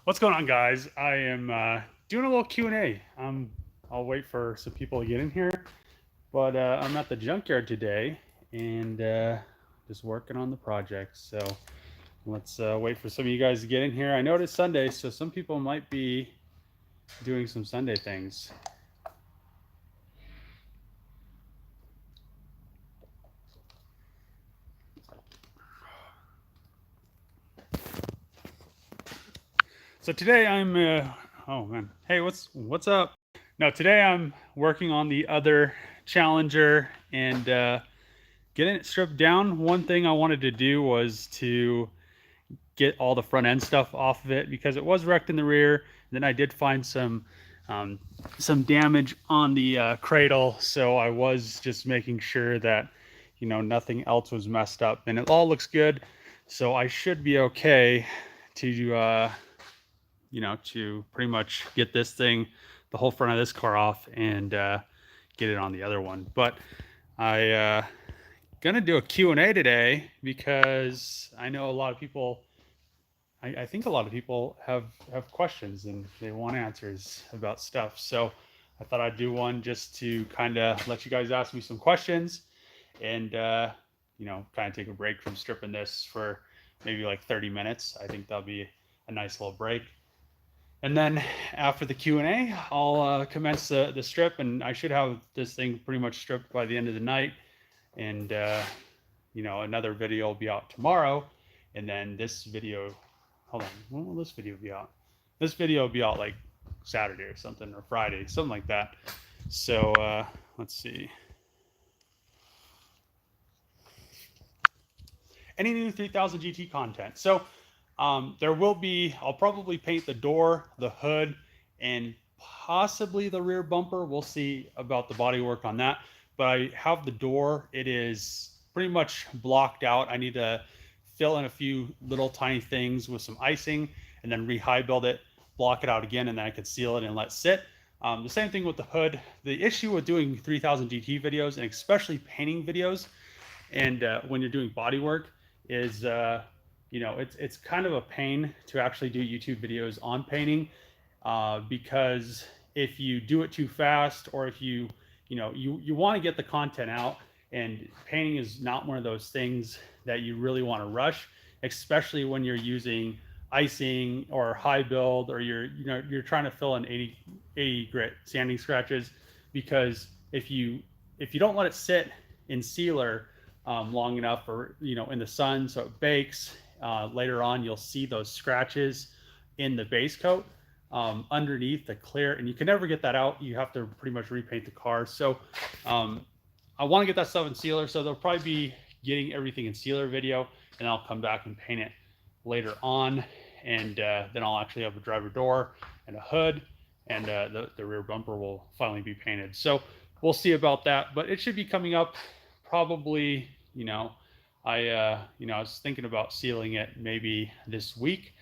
What's going on, guys? I am doing a little Q&A. I'll wait for some people to get in here, but I'm at the junkyard today and just working on the project. So let's wait for some of you guys to get in here. I know it's Sunday, so some people might be doing some Sunday things. So today I'm oh man, hey, what's up? No, today I'm working on the other Challenger and getting it stripped down. One thing I wanted to do was to get all the front end stuff off of it because it was wrecked in the rear. And then I did find some damage on the cradle, so I was just making sure that nothing else was messed up, and it all looks good. So I should be okay to to pretty much get this thing, the whole front of this car off, and get it on the other one. But I gonna do a Q&A today because I know a lot of people, I think a lot of people have questions and they want answers about stuff. So I thought I'd do one just to kind of let you guys ask me some questions and kind of take a break from stripping this for maybe like 30 minutes. I think that'll be a nice little break. And then after the Q&A, I'll commence the strip, and I should have this thing pretty much stripped by the end of the night. And another video will be out tomorrow, and then this video, hold on, when will this video be out? This video will be out like Saturday or something, or Friday, something like that. So let's see. Any new 3000 GT content? So there will be, I'll probably paint the door, the hood, and possibly the rear bumper. We'll see about the body work on that. But I have the door. It is pretty much blocked out. I need to fill in a few little tiny things with some icing and then re-high build it, block it out again, and then I could seal it and let sit. The same thing with the hood. The issue with doing 3000 GT videos, and especially painting videos, and when you're doing body work, is it's kind of a pain to actually do YouTube videos on painting because if you do it too fast, or if you want to get the content out, and painting is not one of those things that you really want to rush, especially when you're using icing or high build, or you're trying to fill in 80 grit sanding scratches, because if you don't let it sit in sealer long enough, or in the sun so it bakes, later on you'll see those scratches in the base coat underneath the clear, and you can never get that out. You have to pretty much repaint the car. So I want to get that stuff in sealer, so they'll probably be getting everything in sealer video, and I'll come back and paint it later on, and then I'll actually have a driver door and a hood, and the rear bumper will finally be painted. So we'll see about that, but it should be coming up probably. I was thinking about sealing it maybe this week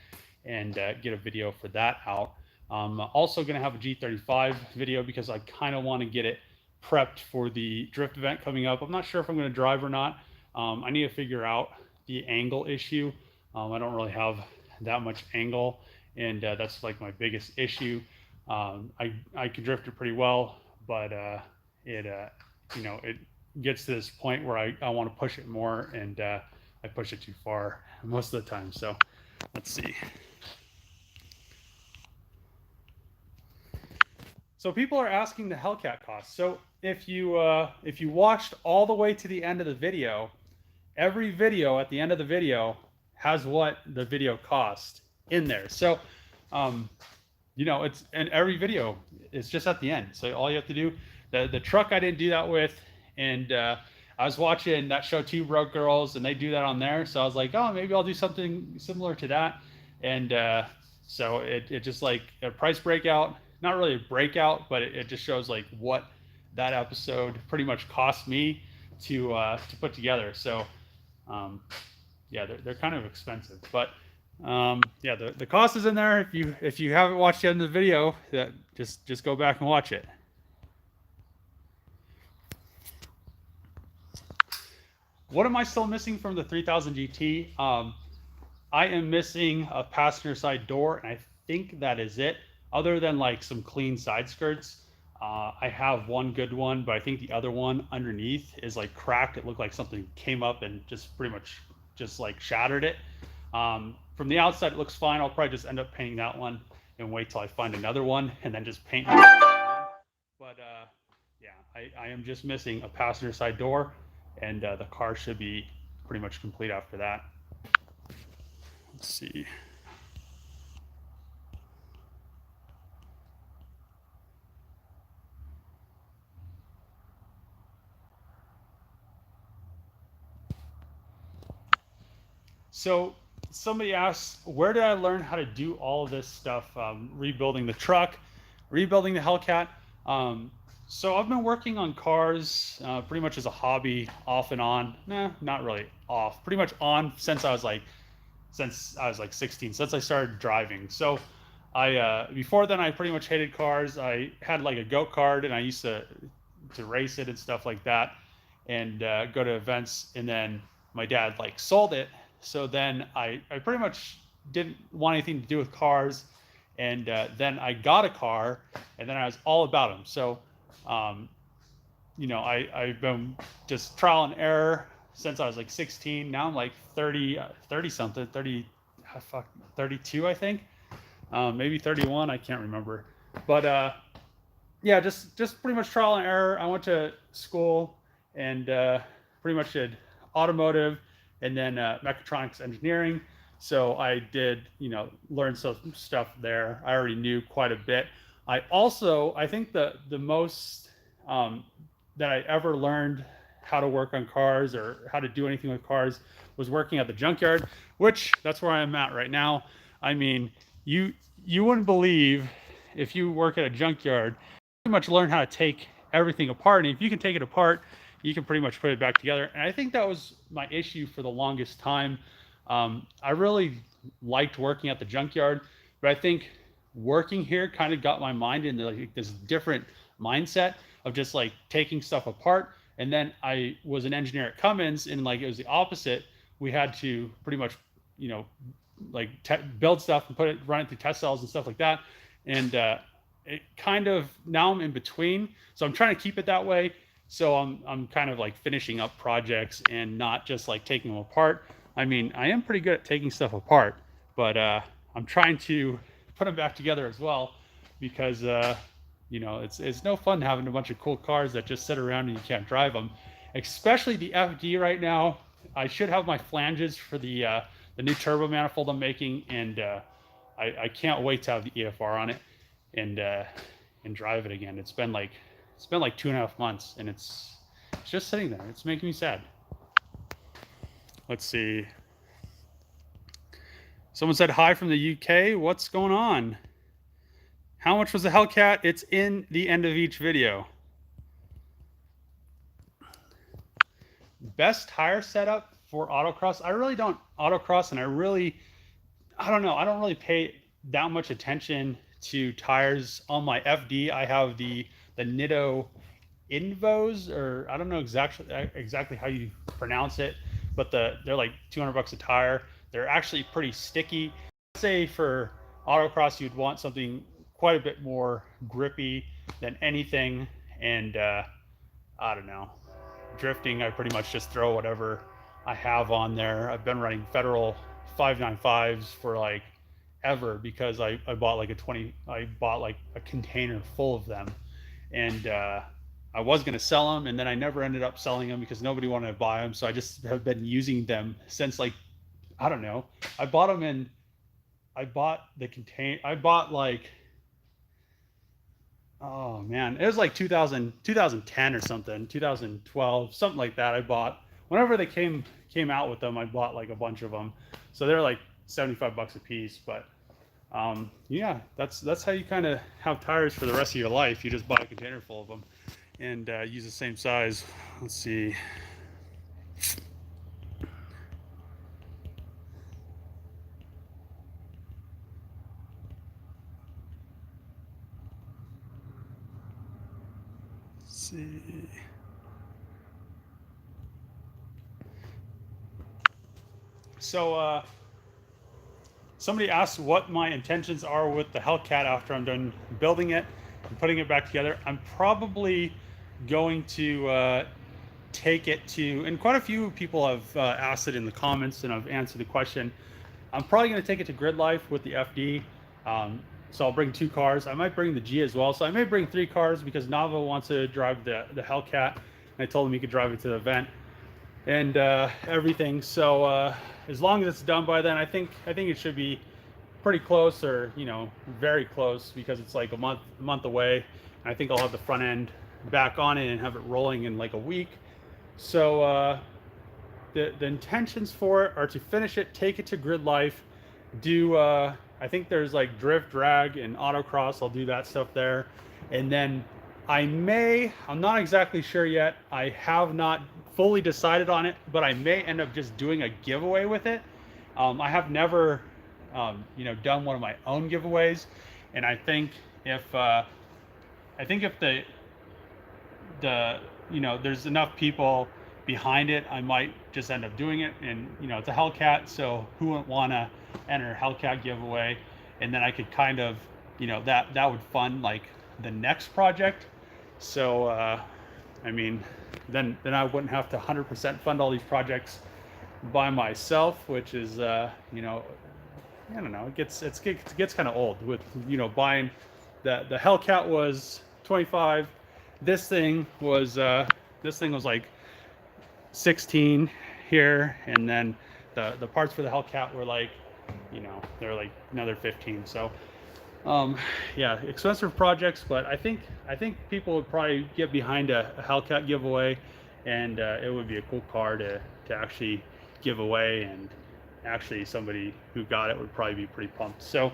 and get a video for that out. I'm also going to have a G35 video because I kind of want to get it prepped for the drift event coming up. I'm not sure if I'm going to drive or not. I need to figure out the angle issue. I don't really have that much angle, and that's like my biggest issue. I can drift it pretty well, but it gets to this point where I want to push it more, and I push it too far most of the time. So let's see. So people are asking the Hellcat cost. So if you watched all the way to the end of the video, every video at the end of the video has what the video cost in there. So it's in every video, it's just at the end. So all you have to do, the truck I didn't do that with, and I was watching that show Two Broke Girls, and they do that on there. So I was like, oh, maybe I'll do something similar to that. And so it just like a price breakout, not really a breakout, but it just shows like what that episode pretty much cost me to put together. So yeah, they're kind of expensive, but yeah, the cost is in there. If you haven't watched the end of the video, that just go back and watch it. What am I still missing from the 3000 GT? I am missing a passenger side door, and I think that is it, other than like some clean side skirts. I have one good one, but I think the other one underneath is like cracked. It looked like something came up and just pretty much just like shattered it. From the outside, it looks fine. I'll probably just end up painting that one and wait till I find another one and then just paint. But yeah, I am just missing a passenger side door, and the car should be pretty much complete after that. Let's see. So somebody asked, where did I learn how to do all of this stuff? Rebuilding the truck, rebuilding the Hellcat. So I've been working on cars pretty much as a hobby, off and on. Nah, not really off. Pretty much on since I was like 16, since I started driving. So I before then I pretty much hated cars. I had like a go-kart and I used to race it and stuff like that, and go to events. And then my dad like sold it, so then I pretty much didn't want anything to do with cars. And then I got a car, and then I was all about them. So you know, I've been just trial and error since I was like 16. Now I'm like 30 something, 32 I think, maybe 31, I can't remember. But yeah, just pretty much trial and error. I went to school and pretty much did automotive and then mechatronics engineering. So I did, you know, learn some stuff there. I already knew quite a bit. I think the most that I ever learned how to work on cars or how to do anything with cars was working at the junkyard, which that's where I'm at right now. I mean, you wouldn't believe, if you work at a junkyard, you pretty much learn how to take everything apart. And if you can take it apart, you can pretty much put it back together. And I think that was my issue for the longest time. I really liked working at the junkyard, but I think working here kind of got my mind into like this different mindset of just like taking stuff apart. And then I was an engineer at Cummins, and like it was the opposite. We had to pretty much, you know, like build stuff and run it through test cells and stuff like that. And it kind of, now I'm in between, so I'm trying to keep it that way. So I'm kind of like finishing up projects and not just like taking them apart. I mean, I am pretty good at taking stuff apart, but I'm trying to put them back together as well, because you know, it's no fun having a bunch of cool cars that just sit around and you can't drive them, especially the FD right now. I should have my flanges for the new turbo manifold I'm making, and I can't wait to have the EFR on it and drive it again. It's been like 2.5 months, and it's just sitting there. It's making me sad. Let's see. Someone said hi from the UK. What's going on? How much was the Hellcat? It's in the end of each video. Best tire setup for autocross. I really don't autocross, and I don't know. I don't really pay that much attention to tires on my FD. I have the Nenno Invos, or I don't know exactly how you pronounce it, but they're like $200 a tire. They're actually pretty sticky. I'd say for autocross, you'd want something quite a bit more grippy than anything. And I don't know, drifting, I pretty much just throw whatever I have on there. I've been running Federal 595s for like ever, because I bought like a container full of them, and I was going to sell them, and then I never ended up selling them because nobody wanted to buy them. So I just have been using them since, like, I don't know. I bought like, oh man, it was like 2010 or something, 2012, something like that. I bought, whenever they came out with them, I bought like a bunch of them. So they're like $75 a piece. But yeah, that's how you kind of have tires for the rest of your life. You just buy a container full of them and use the same size. Let's see. So somebody asked what my intentions are with the Hellcat after I'm done building it and putting it back together. I'm probably going to take it to, and quite a few people have asked it in the comments, and I've answered the question. I'm probably going to take it to Grid Life with the FD. So I'll bring 2 cars. I might bring the G as well. So I may bring 3 cars because Nava wants to drive the Hellcat. I told him he could drive it to the event and everything. So as long as it's done by then, I think it should be pretty close, or very close, because it's like a month away. And I think I'll have the front end back on it and have it rolling in like a week. So the intentions for it are to finish it, take it to Grid Life, do I think there's like drift, drag, and autocross. I'll do that stuff there. And then I'm not exactly sure yet. I have not fully decided on it, but I may end up just doing a giveaway with it. I have never, done one of my own giveaways. And I think if there's enough people behind it, I might just end up doing it. And it's a Hellcat, so who wouldn't want to enter Hellcat giveaway? And then I could kind of, that would fund like the next project. So then I wouldn't have to 100% fund all these projects by myself, which is I don't know, it gets kind of old with buying the Hellcat was 25. This thing was like 16 here, and then the parts for the Hellcat were like, they're like another 15. So yeah, expensive projects, but I think people would probably get behind a Hellcat giveaway, and it would be a cool car to actually give away, and actually somebody who got it would probably be pretty pumped. So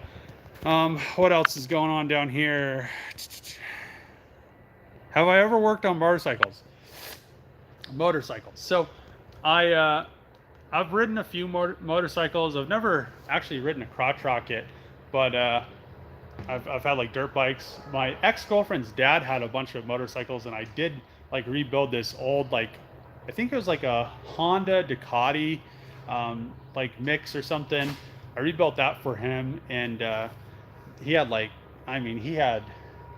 what else is going on down here? Have I ever worked on motorcycles? So I've ridden a few motorcycles. I've never actually ridden a crotch rocket, but I've had like dirt bikes. My ex-girlfriend's dad had a bunch of motorcycles, and I did like rebuild this old, like, I think it was like a Honda Ducati like mix or something. I rebuilt that for him, and he had he had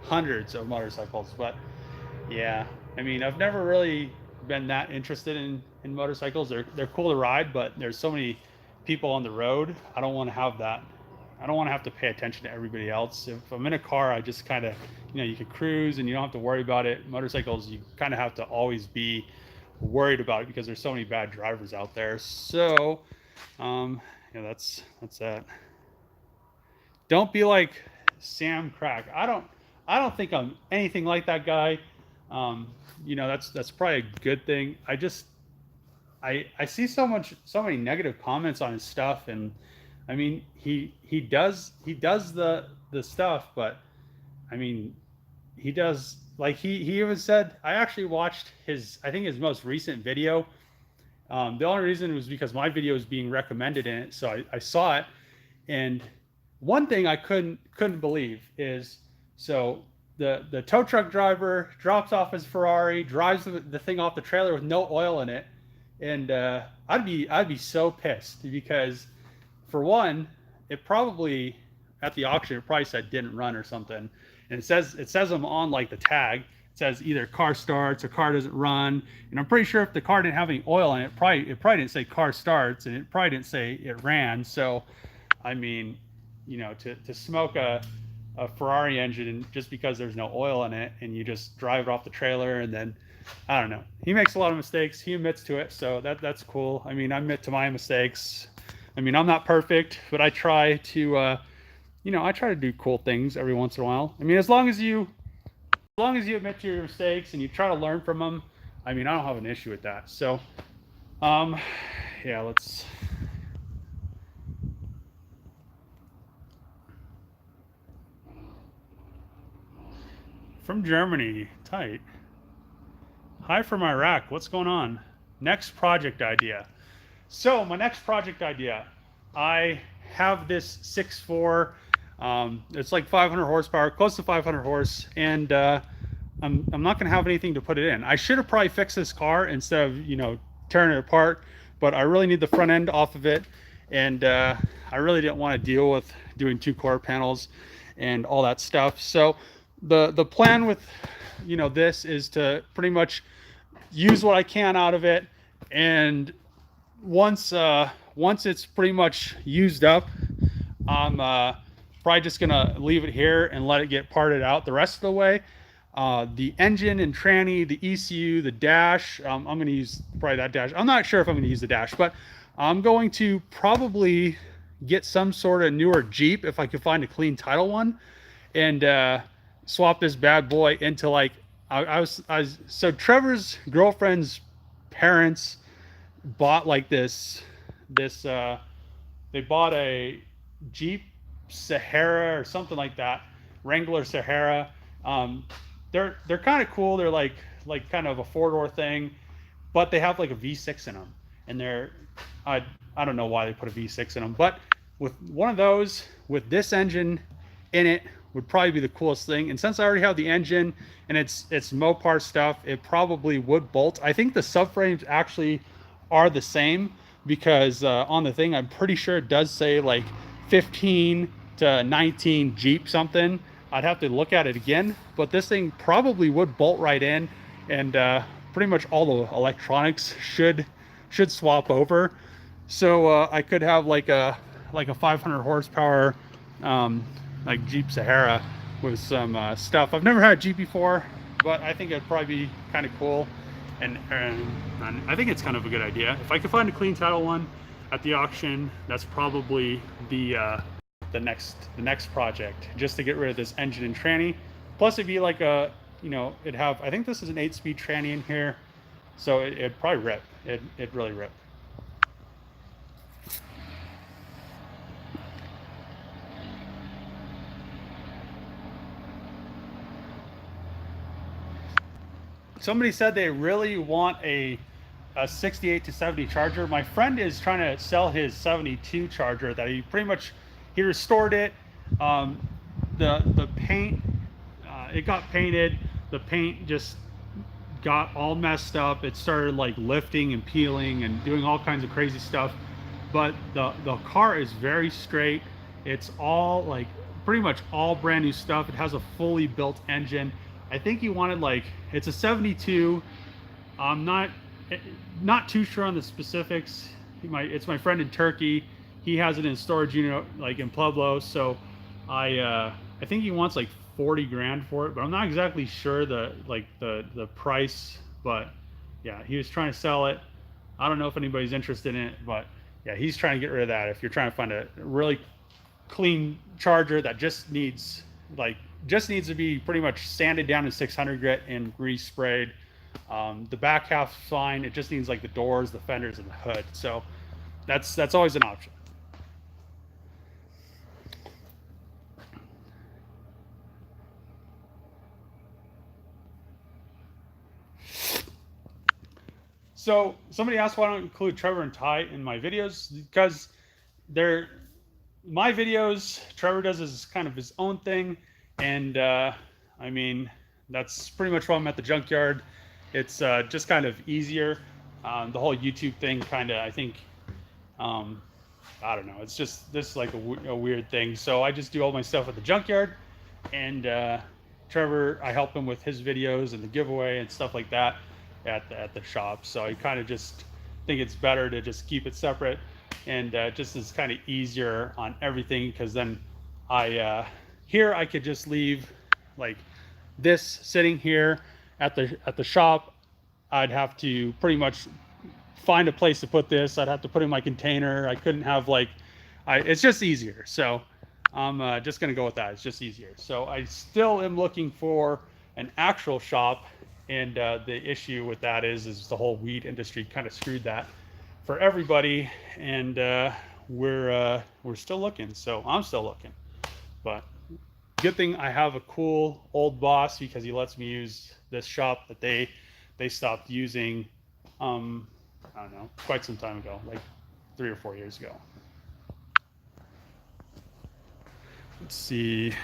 hundreds of motorcycles. But yeah, I've never really been that interested in motorcycles. They're cool to ride, but there's so many people on the road. I don't want to have that. I don't want to have to pay attention to everybody else. If I'm in a car, I just kind of, you can cruise and you don't have to worry about it. Motorcycles, you kind of have to always be worried about it because there's so many bad drivers out there. So yeah, that's that. Don't be like Sam Crack. I don't think I'm anything like that guy. That's probably a good thing. I see so many negative comments on his stuff, and he does the stuff, but he does, like, he even said, I actually watched his most recent video. The only reason was because my video is being recommended in it, so I saw it. And one thing I couldn't believe is, so the tow truck driver drops off his Ferrari, drives the thing off the trailer with no oil in it, and I'd be so pissed, because for one, it probably, at the auction, it probably said didn't run or something, and it says them on like the tag. It says either car starts or car doesn't run, and I'm pretty sure if the car didn't have any oil in it, it probably didn't say car starts, and it probably didn't say it ran. So to smoke a Ferrari engine just because there's no oil in it, and you just drive it off the trailer, and then I don't know. He makes a lot of mistakes. He admits to it, so that's cool. I admit to my mistakes. I'm not perfect, but I try to I try to do cool things every once in a while. As long as you admit to your mistakes and you try to learn from them, I don't have an issue with that. So yeah, let's from Germany, tight. Hi from Iraq, what's going on? Next project idea. So my next project idea, I have this 6.4, it's like 500 horsepower, close to 500 horse, and I'm not gonna have anything to put it in. I should have probably fixed this car instead of tearing it apart, but I really need the front end off of it, and I really didn't want to deal with doing 2 quarter panels and all that stuff. So the plan with this is to pretty much use what I can out of it, and once it's pretty much used up, I'm probably just gonna leave it here and let it get parted out the rest of the way. The engine and tranny, the ECU, the dash. I'm going to use probably that dash. I'm not sure if I'm going to use the dash, but I'm going to probably get some sort of newer Jeep if I could find a clean title one, and swap this bad boy into like so Trevor's girlfriend's parents bought like this they bought a Jeep Sahara or something like that, Wrangler Sahara. Um, they're kind of cool. They're like kind of a 4-door thing, but they have like a V6 in them, and I don't know why they put a V6 in them, but with one of those with this engine in it would probably be the coolest thing. And since I already have the engine and it's Mopar stuff, it probably would bolt. I think the subframes actually are the same, because on the thing I'm pretty sure it does say like 15 to 19 Jeep something. I'd have to look at it again, but this thing probably would bolt right in, and pretty much all the electronics should swap over. So I could have like a 500 horsepower like Jeep Sahara with some stuff. I've never had a Jeep before, but I think it'd probably be kind of cool, and I think it's kind of a good idea. If I could find a clean title one at the auction, that's probably the next project, just to get rid of this engine and tranny. Plus it'd be like a, it'd have, I think this is an 8-speed tranny in here, so it'd probably rip. It'd really rip. Somebody said they really want a 68 to 70 charger. My friend is trying to sell his 72 charger that he restored it. The paint, it got painted. The paint just got all messed up. It started like lifting and peeling and doing all kinds of crazy stuff. But the car is very straight. It's all like pretty much all brand new stuff. It has a fully built engine. I think he wanted it's a 72. I'm not too sure on the specifics. It's my friend in Turkey. He has it in storage unit like in Pueblo. So I think he wants like 40 grand for it, but I'm not exactly sure the price. But yeah, he was trying to sell it. I don't know if anybody's interested in it, but yeah, he's trying to get rid of that. If you're trying to find a really clean charger that just needs to be pretty much sanded down in 600 grit and grease sprayed. The back half's fine. It just needs like the doors, the fenders, and the hood. So that's always an option. So somebody asked why I don't include Trevor and Ty in my videos, because my videos, Trevor does is kind of his own thing, and I mean, that's pretty much why I'm at the Junkyard. It's just kind of easier. The whole YouTube thing kind of, I think, I don't know, it's just this like a weird thing. So I just do all my stuff at the Junkyard, and Trevor, I help him with his videos and the giveaway and stuff like that at the shop. So I kind of just think it's better to just keep it separate, and just is kind of easier on everything, because then here I could just leave like this sitting here at the shop. I'd have to pretty much find a place to put this. I'd have to put in my container. I couldn't have it's just easier. So I'm just gonna go with that. It's just easier. So I still am looking for an actual shop, and the issue with that is the whole weed industry kind of screwed that for everybody, and we're still looking. So I'm still looking, but good thing I have a cool old boss, because he lets me use this shop that they stopped using I don't know, quite some time ago, like 3 or 4 years ago. Let's see.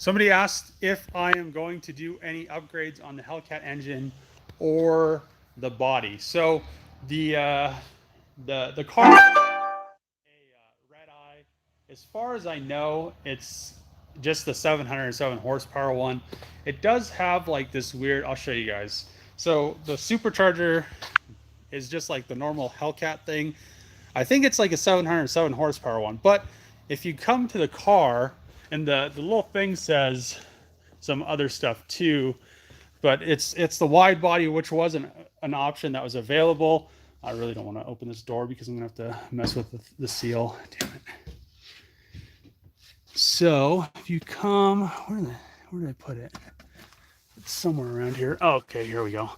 Somebody asked if I am going to do any upgrades on the Hellcat engine or the body. So the car, red eye. As far as I know, it's just the 707 horsepower one. It does have like this weird. I'll show you guys. So the supercharger is just like the normal Hellcat thing. I think it's like a 707 horsepower one. But if you come to the car, and the little thing says some other stuff too, but it's the wide body, which wasn't an option that was available. I really don't want to open this door because I'm gonna have to mess with the seal. Damn it. So if you come, where did I put it? It's somewhere around here. Oh, okay, here we go.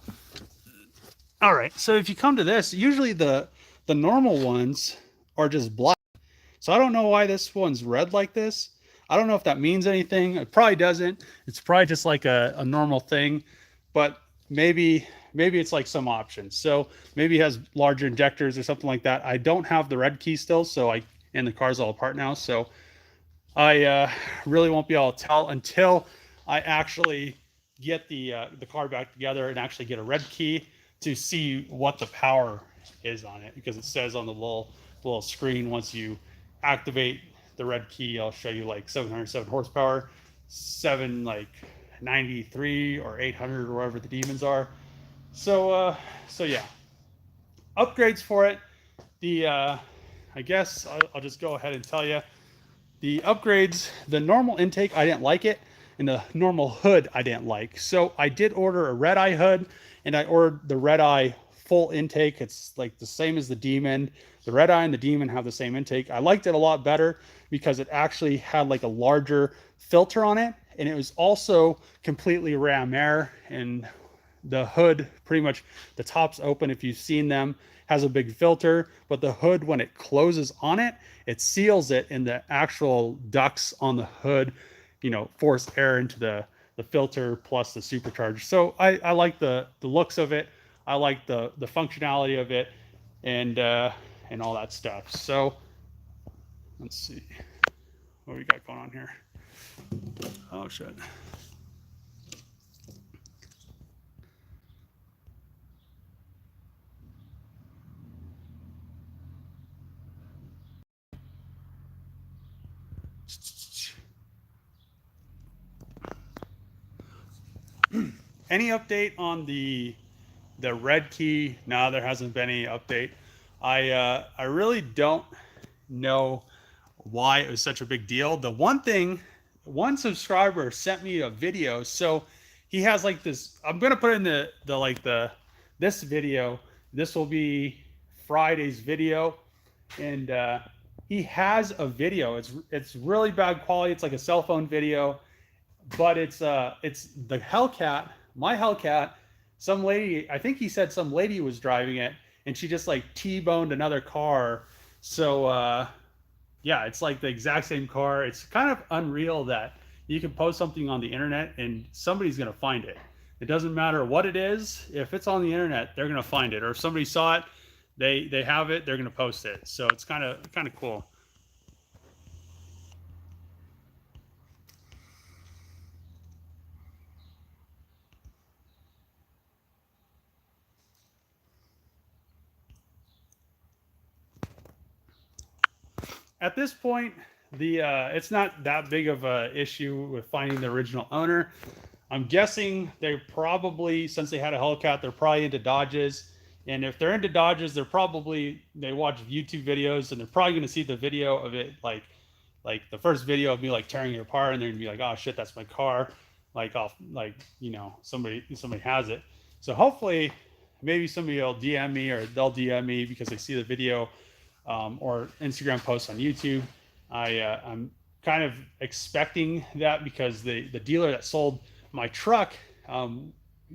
All right, so if you come to this, usually the normal ones are just black. So I don't know why this one's red like this. I don't know if that means anything. It probably doesn't. It's probably just like a normal thing, but maybe it's like some option. So maybe it has larger injectors or something like that. I don't have the red key still, and the car's all apart now. So I really won't be able to tell until I actually get the car back together and actually get a red key to see what the power is on it, because it says on the little screen, once you activate the red key, I'll show you like 707 horsepower, 793 or 800 or wherever the demons are. So yeah, upgrades for it. I guess I'll just go ahead and tell you the upgrades. The normal intake, I didn't like it, and the normal hood I didn't like. So I did order a red eye hood, and I ordered the red eye full intake. It's like the same as the demon. The red eye and the demon have the same intake. I liked it a lot better because it actually had like a larger filter on it, and it was also completely ram air, and the hood, pretty much the top's open if you've seen them, has a big filter, but the hood, when it closes on it, it seals it, and the actual ducts on the hood, force air into the filter plus the supercharger. So I like the looks of it. I like the functionality of it, and all that stuff. So let's see what we got going on here. Oh shit. Any update on the red key? No, there hasn't been any update. I really don't know why it was such a big deal. The one subscriber sent me a video. So he has like this. I'm gonna put in this video. This will be Friday's video, and he has a video. It's really bad quality. It's like a cell phone video, but it's the Hellcat, my Hellcat. Some lady, I think he said some lady was driving it, and she just like T-boned another car. So yeah, it's like the exact same car. It's kind of unreal that you can post something on the internet and somebody's gonna find it. It doesn't matter what it is. If it's on the internet, they're gonna find it. Or if somebody saw it, they have it, they're gonna post it. So it's kind of cool. At this point, it's not that big of a issue with finding the original owner. I'm guessing they probably, since they had a Hellcat, they're probably into Dodges. And if they're into Dodges, they watch YouTube videos, and they're probably going to see the video of it, like the first video of me like tearing it apart, and they're going to be like, oh shit, that's my car. Like off, like, somebody has it. So hopefully maybe somebody will DM me, or they'll DM me because they see the video, or Instagram posts on YouTube. I'm kind of expecting that, because the dealer that sold my truck,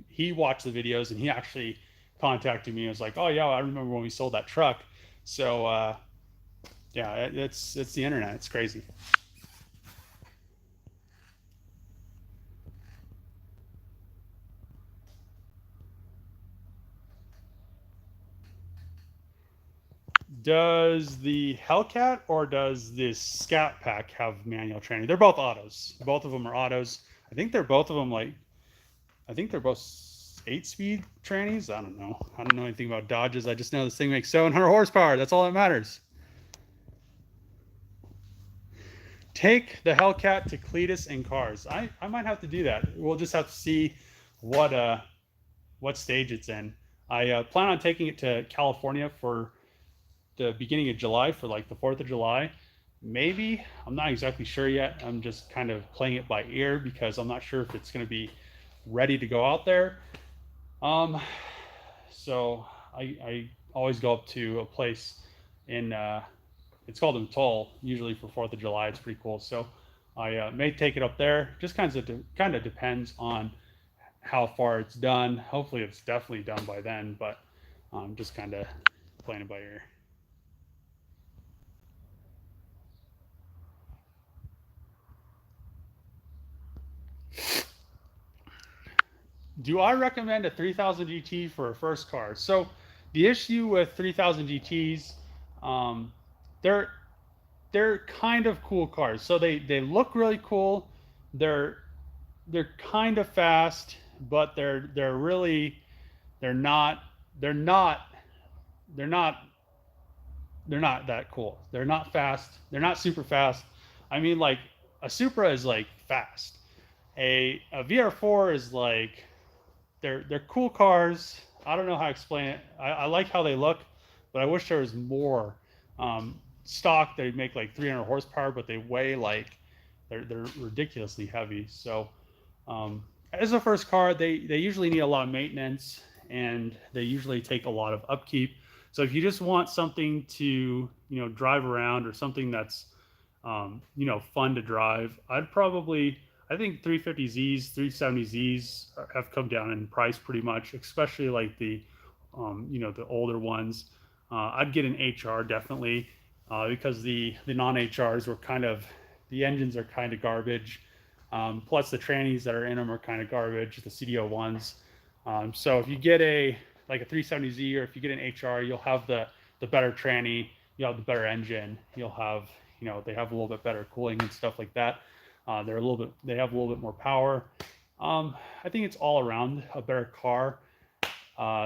he watched the videos, and he actually contacted me and was like, oh yeah, I remember when we sold that truck. So yeah, it's the internet. It's crazy. Does the Hellcat or does this Scat pack have manual training? They're both autos. Both of them are autos. I think they're both of them like, I think they're both 8-speed trannies. I don't know. I don't know anything about Dodges. I just know this thing makes 700 horsepower. That's all that matters. Take the Hellcat to Cletus and Cars. I might have to do that. We'll just have to see what stage it's in. I plan on taking it to California for the beginning of July, for like the 4th of July. Maybe. I'm not exactly sure yet. I'm just kind of playing it by ear because I'm not sure if it's going to be ready to go out there. So I always go up to a place in, it's called Atoll, usually for 4th of July. It's pretty cool. So I may take it up there. Just kind of depends on how far it's done. Hopefully it's definitely done by then, but just kind of playing it by ear. Do I recommend a 3000 GT for a first car? So the issue with 3000 GTs, they're kind of cool cars. So they look really cool. They're kind of fast, but they're really they're not that cool. They're not fast. They're not super fast. I mean, like a Supra is like fast. A VR4 is like they're cool cars. I don't know how to explain it. I like how they look, but I wish there was more. Stock, they make like 300 horsepower, but they weigh like they're ridiculously heavy. So as a first car, they usually need a lot of maintenance, and they usually take a lot of upkeep. So if you just want something to drive around, or something that's fun to drive, I think 350Zs, 370Zs have come down in price pretty much, especially like the the older ones. I'd get an HR definitely, because the non-HRs were the engines are kind of garbage. Plus the trannies that are in them are kind of garbage, the CDO ones. So if you get like a 370Z, or if you get an HR, you'll have the better tranny, you'll have the better engine, you'll have, they have a little bit better cooling and stuff like that. They have a little bit more power. I think it's all around a better car.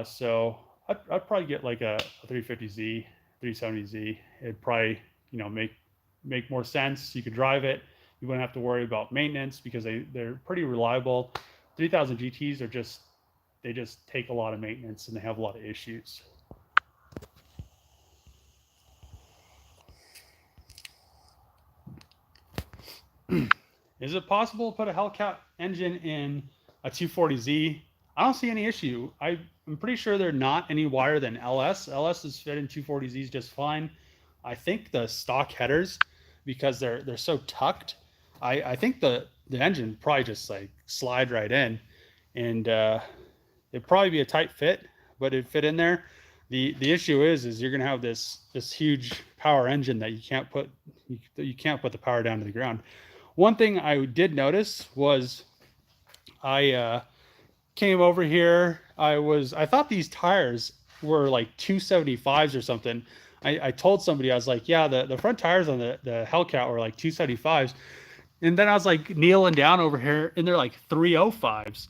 So I'd probably get like a 350Z, 370Z. It'd probably, make more sense. You could drive it. You wouldn't have to worry about maintenance because they're pretty reliable. 3000 GTs they just take a lot of maintenance, and they have a lot of issues. Is it possible to put a Hellcat engine in a 240Z? I don't see any issue. I'm pretty sure they're not any wider than LS. LS is fit in 240Zs just fine. I think the stock headers, because they're so tucked, I think the engine probably just like slide right in, and it'd probably be a tight fit, but it'd fit in there. The issue is you're gonna have this huge power engine that you can't put the power down to the ground. One thing I did notice was I came over here. I thought these tires were like 275s or something. I told somebody, I was like, yeah, the front tires on the Hellcat were like 275s. And then I was like kneeling down over here, and they're like 305s.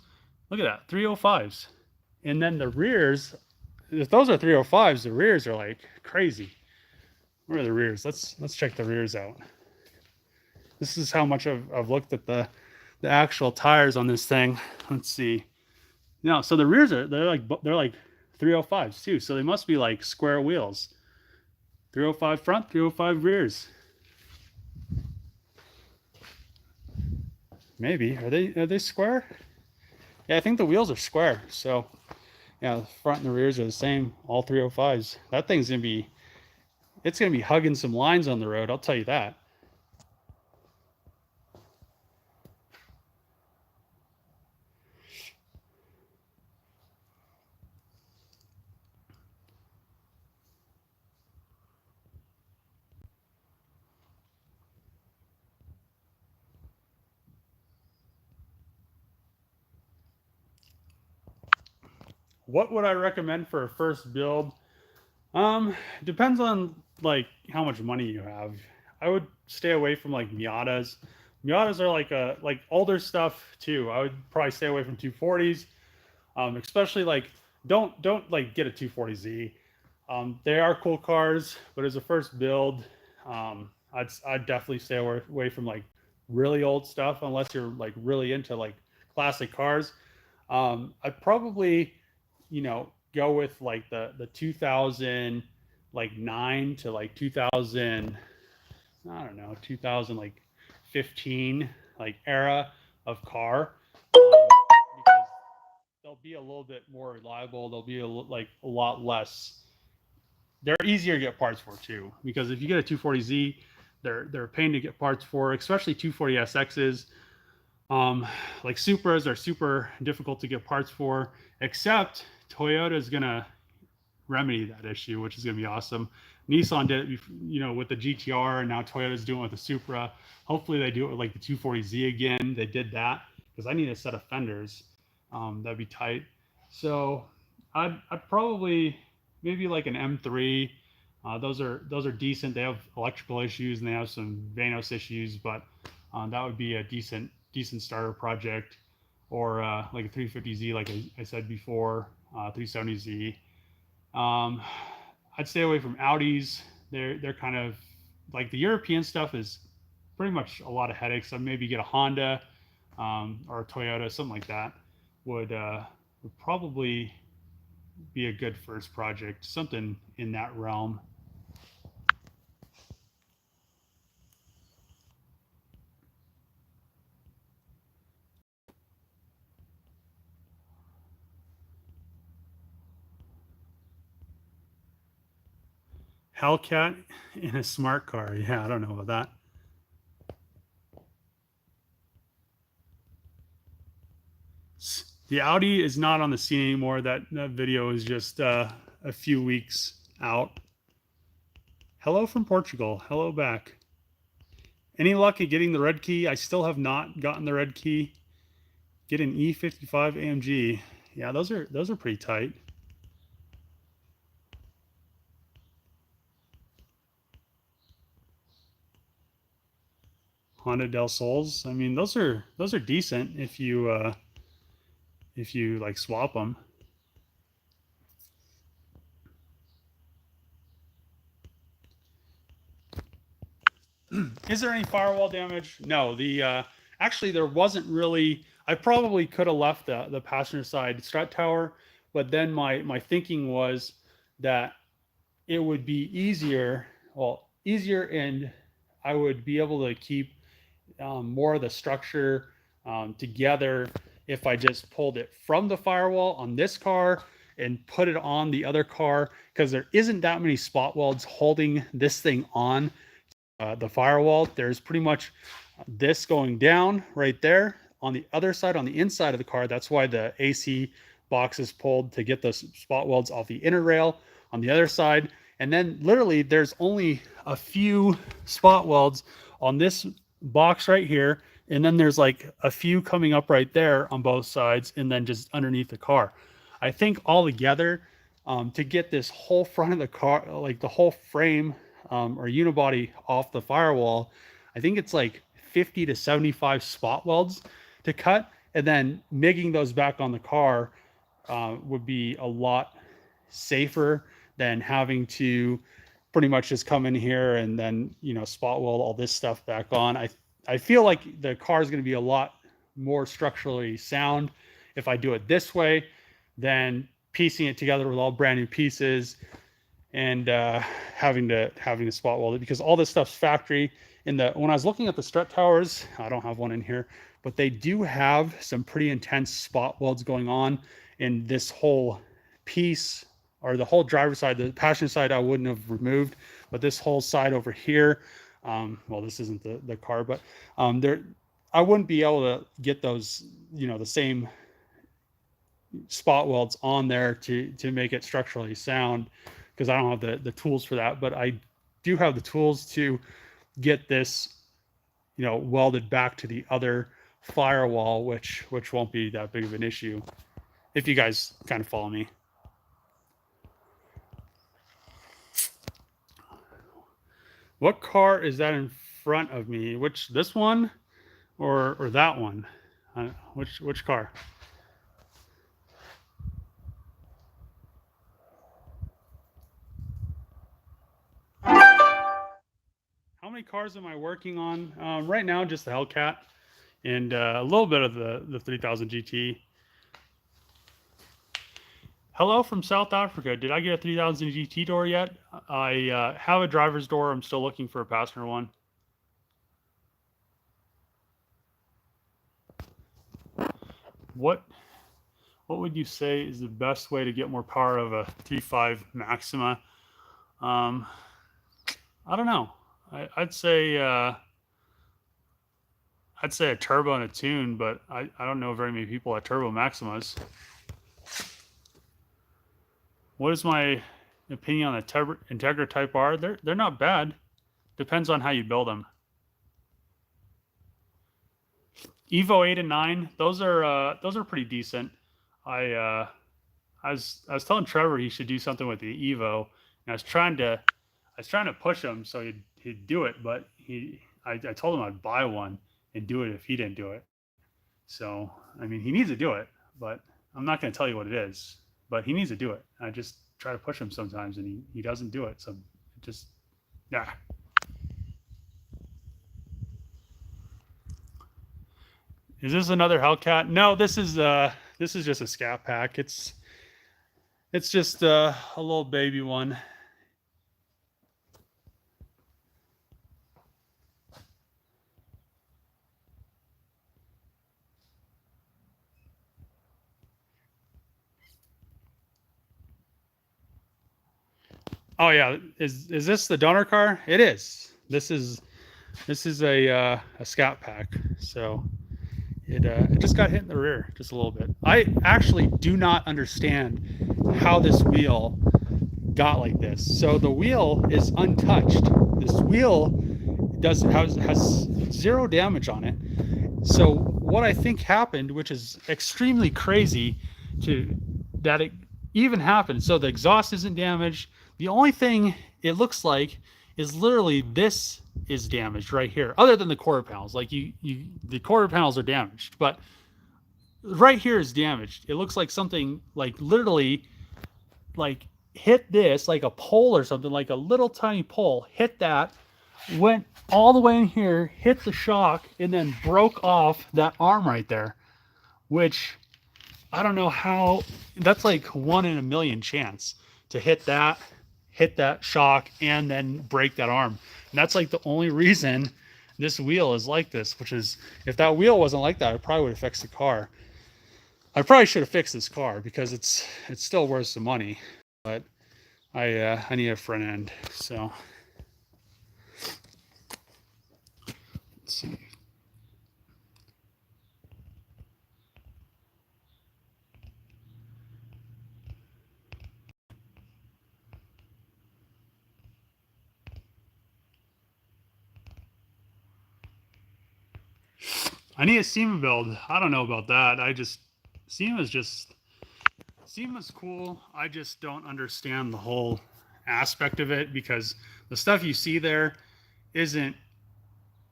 Look at that, 305s. And then the rears, if those are 305s, the rears are like crazy. Where are the rears? Let's check the rears out. This is how much I've looked at the actual tires on this thing. Let's see. No, so the rears they're like 305s too. So they must be like square wheels. 305 front, 305 rears. Maybe. Are they square? Yeah, I think the wheels are square. So yeah, the front and the rears are the same, all 305s. That thing's gonna be hugging some lines on the road, I'll tell you that. What would I recommend for a first build? Depends on like how much money you have. I would stay away from like Miatas. Miatas are like older stuff too. I would probably stay away from 240s. Especially like don't like get a 240Z. They are cool cars, but as a first build, I'd definitely stay away from like really old stuff unless you're like really into like classic cars. I'd probably, go with like the 2000 like 9 to like 2000, I don't know, 2000 like 15 like era of car, because they'll be a little bit more reliable. They'll be like a lot less. They're easier to get parts for too, because if you get a 240Z, they're a pain to get parts for, especially 240SXs. Like Supras are super difficult to get parts for, except Toyota is gonna remedy that issue, which is gonna be awesome. Nissan did it, with the GTR, and now Toyota's doing it with the Supra. Hopefully, they do it with like the 240Z again. They did that because I need a set of fenders. That'd be tight. So I'd probably maybe like an M3. Those are decent. They have electrical issues and they have some Vanos issues, but that would be a decent starter project. Or like a 350Z, like I said before, 370Z. Um, I'd stay away from Audis. They're kind of like the European stuff is pretty much a lot of headaches. So maybe get a Honda, or a Toyota, something like that would probably be a good first project. Something in that realm. Hellcat in a smart car. Yeah, I don't know about that. The Audi is not on the scene anymore. That video is just a few weeks out. Hello from Portugal. Hello back. Any luck at getting the red key? I still have not gotten the red key. Get an E55 AMG. Yeah, those are pretty tight. Honda Del Sols. I mean, those are decent if you like swap them. Is there any firewall damage? No. The actually there wasn't really. I probably could have left the passenger side strut tower, but then my thinking was that it would be easier. Well, easier, and I would be able to keep more of the structure together if I just pulled it from the firewall on this car and put it on the other car, because there isn't that many spot welds holding this thing on the firewall. There's pretty much this going down right there on the other side, on the inside of the car. That's why the AC box is pulled to get the spot welds off the inner rail on the other side. And then literally there's only a few spot welds on this box right here. And then there's like a few coming up right there on both sides, and then just underneath the car. I think all together, to get this whole front of the car, like the whole frame or unibody off the firewall, I think it's like 50 to 75 spot welds to cut, and then MIGging those back on the car would be a lot safer than having to pretty much just come in here and then spot weld all this stuff back on. I feel like the car is going to be a lot more structurally sound if I do it this way than piecing it together with all brand new pieces and having to spot weld it, because all this stuff's factory. When I was looking at the strut towers, I don't have one in here, but they do have some pretty intense spot welds going on in this whole piece, or the whole driver's side. The passenger side I wouldn't have removed, but this whole side over here, well, this isn't the car, but there, I wouldn't be able to get those, the same spot welds on there to make it structurally sound, because I don't have the tools for that. But I do have the tools to get this, welded back to the other firewall, which won't be that big of an issue, if you guys kind of follow me. What car is that in front of me? This one or that one? Which car? How many cars am I working on? Right now, just the Hellcat and a little bit of the 3000 GT. Hello from South Africa. Did I get a 3000 GT door yet? I have a driver's door. I'm still looking for a passenger one. What would you say is the best way to get more power of a 3.5 Maxima? I don't know. I'd say a turbo and a tune, but I don't know very many people at turbo Maximas. What is my opinion on the Integra Type R? They're not bad. Depends on how you build them. Evo 8 and 9, those are pretty decent. I was telling Trevor he should do something with the Evo, and I was trying to push him so he'd do it, but I told him I'd buy one and do it if he didn't do it. So I mean, he needs to do it, but I'm not going to tell you what it is. But he needs to do it. I just try to push him sometimes, and he doesn't do it. So just yeah. Is this another Hellcat? No, this is just a Scat pack. It's just a little baby one. Oh yeah, is this the donor car? It is. This is a Scat pack. So it just got hit in the rear just a little bit. I actually do not understand how this wheel got like this. So the wheel is untouched. This wheel has zero damage on it. So what I think happened, which is extremely crazy that it even happened. So the exhaust isn't damaged. The only thing it looks like is literally this is damaged right here, other than the quarter panels. Like the quarter panels are damaged, but right here is damaged. It looks like something like literally like hit this, like a pole or something, like a little tiny pole, hit that, went all the way in here, hit the shock, and then broke off that arm right there, which I don't know how. That's like 1 in a million chance to hit that shock and then break that arm. And that's like the only reason this wheel is like this, which is if that wheel wasn't like that, I probably would have fixed the car. I probably should have fixed this car because it's still worth some money, but I need a front end. So let's see. I need a SEMA build. I don't know about that. SEMA's cool. I just don't understand the whole aspect of it because the stuff you see there isn't,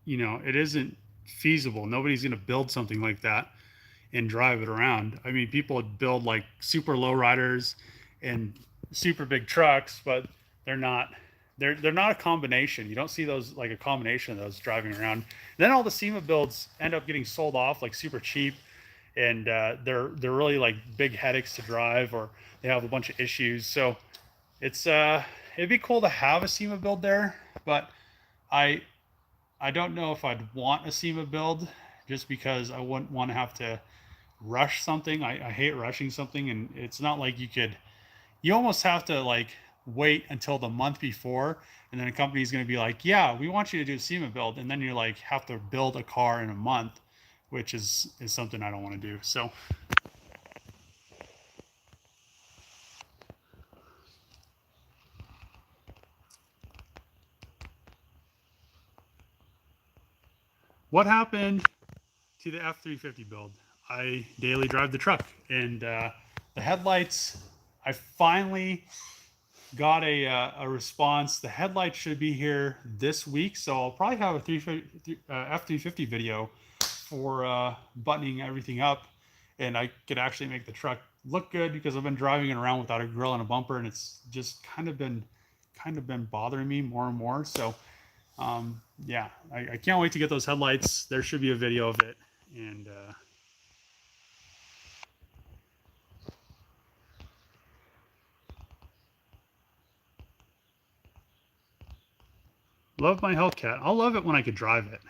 it isn't feasible. Nobody's going to build something like that and drive it around. I mean, people would build like super low riders and super big trucks, but they're not a combination. You don't see those like a combination of those driving around. Then all the SEMA builds end up getting sold off like super cheap, and they're really like big headaches to drive, or they have a bunch of issues. So it'd be cool to have a SEMA build there, but I don't know if I'd want a SEMA build just because I wouldn't want to have to rush something. I hate rushing something, and it's not like you almost have to like wait until the month before, and then a company's going to be like, yeah, we want you to do a SEMA build, and then you're like have to build a car in a month, which is something I don't want to do. So what happened to the F350 build? I daily drive the truck, and the headlights, I finally got a response. The headlights should be here this week, so I'll probably have a F350 video for buttoning everything up, and I could actually make the truck look good because I've been driving it around without a grill and a bumper, and it's just kind of been bothering me more and more. So yeah, I can't wait to get those headlights. There should be a video of it, and love my Hellcat. I'll love it when I could drive it.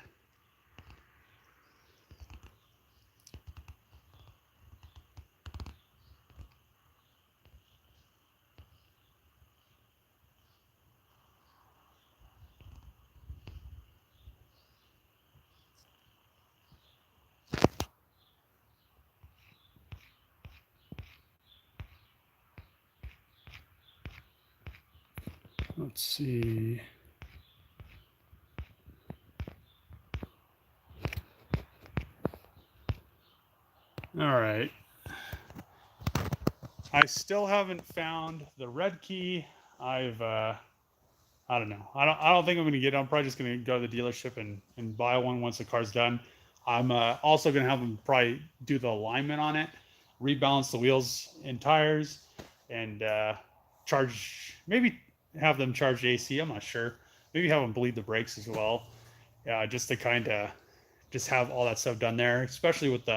Let's see. All right. I still haven't found the red key. I don't know. I don't think I'm gonna get it. I'm probably just gonna go to the dealership and buy one once the car's done. I'm also gonna have them probably do the alignment on it, rebalance the wheels and tires, and maybe have them charge AC. I'm not sure. Maybe have them bleed the brakes as well. Just to kind of just have all that stuff done there, especially with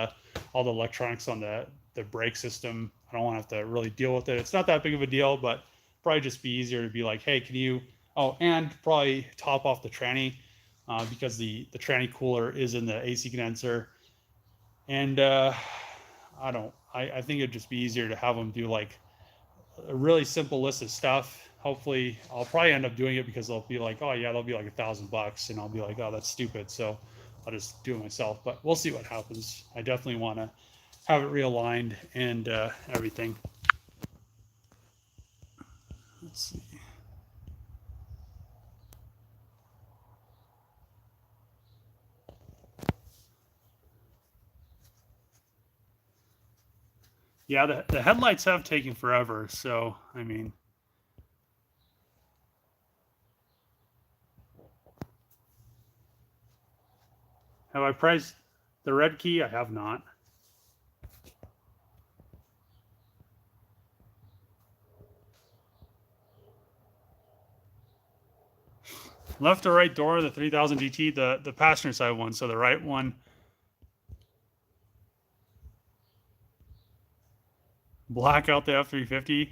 all the electronics on the brake system. I don't want to have to really deal with it. It's not that big of a deal, but probably just be easier to be like, hey, can you? Oh, and probably top off the tranny because the tranny cooler is in the AC condenser. And I think it'd just be easier to have them do like a really simple list of stuff. Hopefully, I'll probably end up doing it because they'll be like, oh yeah, they'll be like $1,000, and I'll be like, oh, that's stupid. So I'll just do it myself. But we'll see what happens. I definitely want to have it realigned and everything. Let's see. Yeah, the headlights have taken forever. So, I mean, have I priced the red key? I have not. Left or right door, the 3000 GT, the passenger side one, so the right one. Black out the F350.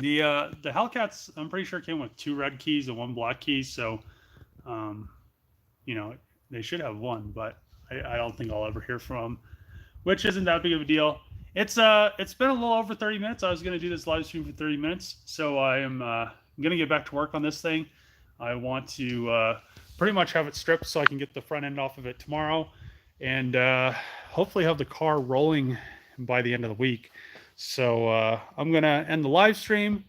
The Hellcats, I'm pretty sure came with 2 red keys and 1 black key, so you know, they should have one, but I don't think I'll ever hear from them, which isn't that big of a deal. It's been a little over 30 minutes. I was gonna do this live stream for 30 minutes, so I am gonna get back to work on this thing. I want to pretty much have it stripped so I can get the front end off of it tomorrow, and hopefully have the car rolling by the end of the week. So I'm gonna end the live stream.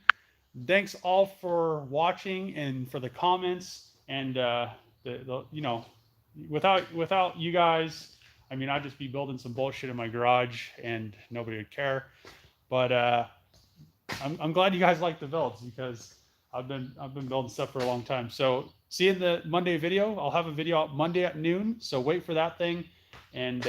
Thanks all for watching and for the comments. And you know, without you guys, I mean, I'd just be building some bullshit in my garage and nobody would care. But I'm glad you guys like the builds because I've been building stuff for a long time. So see you in the Monday video. I'll have a video out Monday at noon. So wait for that thing, and